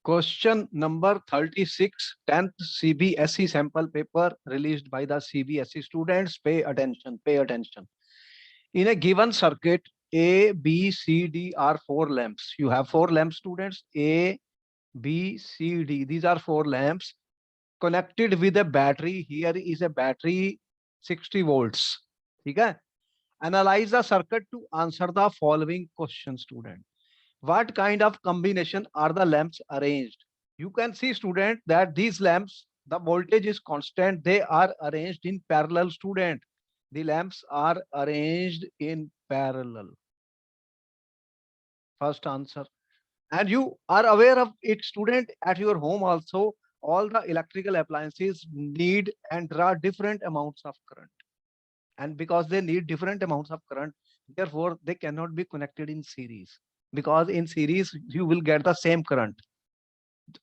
Question number 36, 10th CBSE sample paper released by the CBSE students. Pay attention, pay attention. In a given circuit, A, B, C, D are four lamps. You have four lamps, students. A, B, C, D. These are four lamps connected with a battery. Here is a battery 60 volts. Okay? Analyze the circuit to answer the following question, student. What kind of combination are the lamps arranged? You can see, student, that these lamps, the voltage is constant. They are arranged in parallel, student. The lamps are arranged in parallel. First answer. And you are aware of it, student, at your home also. All the electrical appliances need and draw different amounts of current. And because they need different amounts of current, therefore they cannot be connected in series, because in series you will get the same current.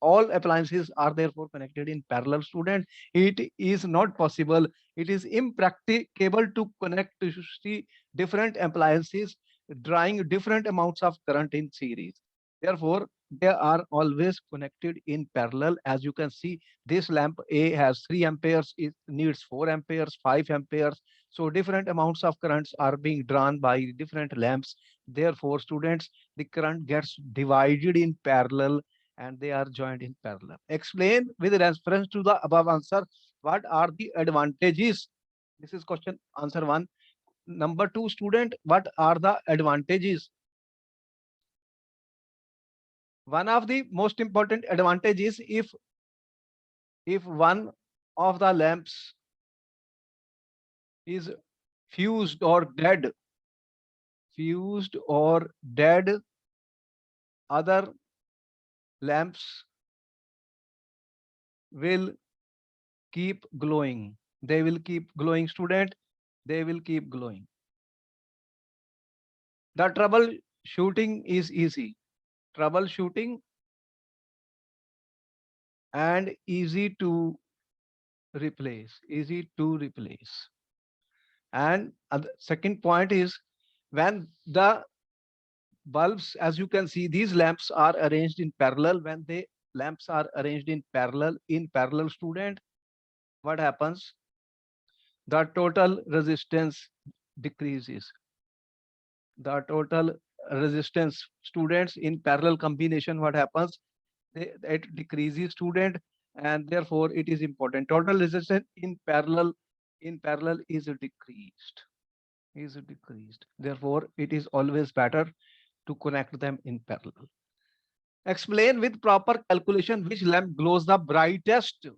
All appliances are therefore connected in parallel, student. It is not possible, it is impracticable to connect the different appliances drawing different amounts of current in series. Therefore they are always connected in parallel. As you can see, this lamp A has 3 amperes, it needs 4 amperes, 5 amperes. So different amounts of currents are being drawn by different lamps. Therefore, students, the current gets divided in parallel and they are joined in parallel. Explain with reference to the above answer what are the advantages. This is question answer 1. Number 2, student, what are the advantages? One of the most important advantages, if one of the lamps is fused or dead, other lamps will keep glowing. They will keep glowing, student. They will keep glowing. The troubleshooting is easy. Troubleshooting and easy to replace. Easy to replace. And the second point is, when the bulbs, as you can see, these lamps are arranged in parallel. When the lamps are arranged in parallel, student, what happens? The total resistance decreases. The total resistance, students, in parallel combination, what happens? It decreases, student, and therefore it is important. Total resistance in parallel is decreased. Therefore it is always better to connect them in parallel. Explain with proper calculation which lamp glows the brightest.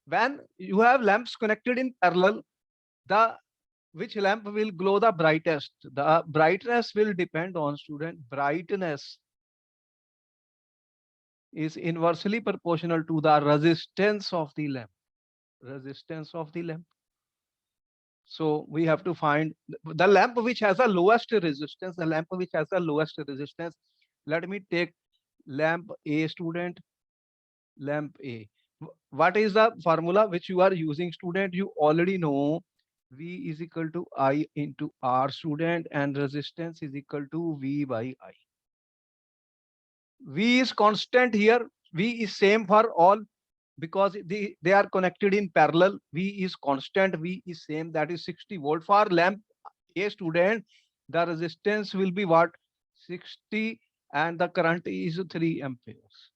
When you have lamps connected in parallel, the which lamp will glow the brightest? The brightness will depend on, student, brightness is inversely proportional to the resistance of the lamp. Resistance of the lamp. So we have to find the lamp which has the lowest resistance. The lamp which has the lowest resistance. Let me take lamp A, student. Lamp A. What is the formula which you are using, student? You already know. V is equal to I into R, student, and resistance is equal to V by I. V is constant here. V is same for all because they are connected in parallel. V is constant. V is same. That is 60 volt. For lamp A, student, the resistance will be what? 60, and the current is 3 amperes.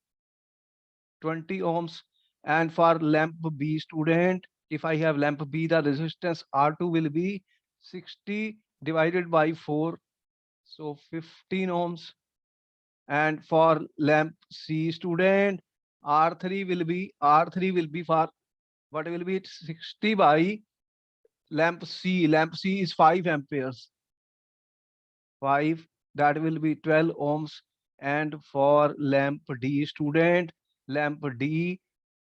20 ohms. And for lamp B, student, if I have lamp B, the resistance R2 will be 60 divided by 4. So 15 ohms. And for lamp C, student, R3 will be for what will be 60 by lamp C. Lamp C is 5 amperes. 5, that will be 12 ohms. And for lamp D, student, lamp D,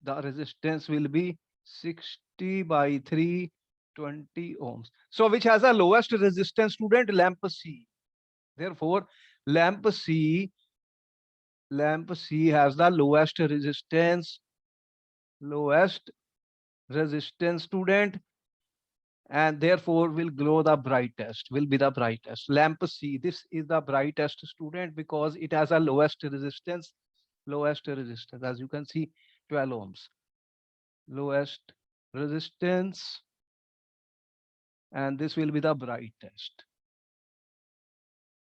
the resistance will be 60 by 3, 20 ohms. So which has the lowest resistance, student? Lamp C. Therefore, lamp C has the lowest resistance, student. and therefore will glow the brightest, will be the brightest. Lamp C, this is the brightest student because it has a lowest resistance. As you can see, 12 ohms, lowest resistance, and this will be the brightest.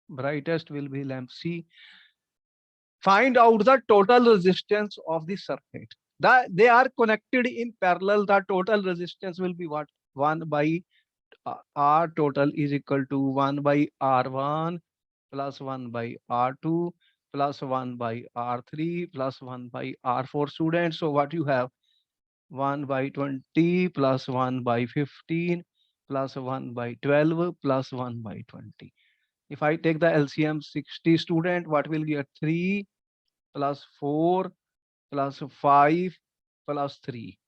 Brightest will be lamp C. Find out the total resistance of the circuit. They are connected in parallel. The total resistance will be what? 1 by R total is equal to 1 by R1 plus 1 by R2 plus 1 by R3 plus 1 by R4 students. So what you have? 1 by 20 plus 1 by 15 plus 1 by 12 plus 1 by 20. If I take the LCM 60 student, what will get? 3 plus 4 plus 5 plus 3.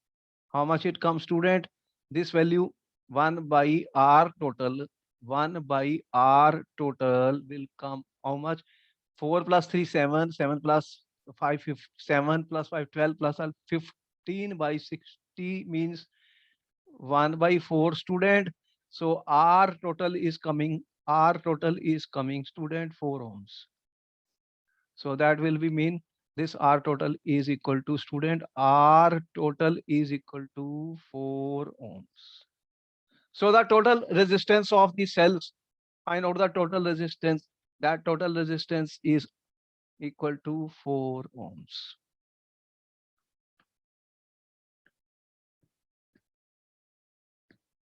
How much it comes, student? This value 1 by R total. 1 by R total will come how much? 4 plus 3, 7. 7 plus 5, 7 plus 5, 12 plus 15 by 60 means 1 by 4 student. So R total is coming. R total is coming, student, 4 ohms. So that will be mean this R total is equal to, student, R total is equal to 4 ohms. So the total resistance of the cells, find out the total resistance. That total resistance is equal to 4 ohms.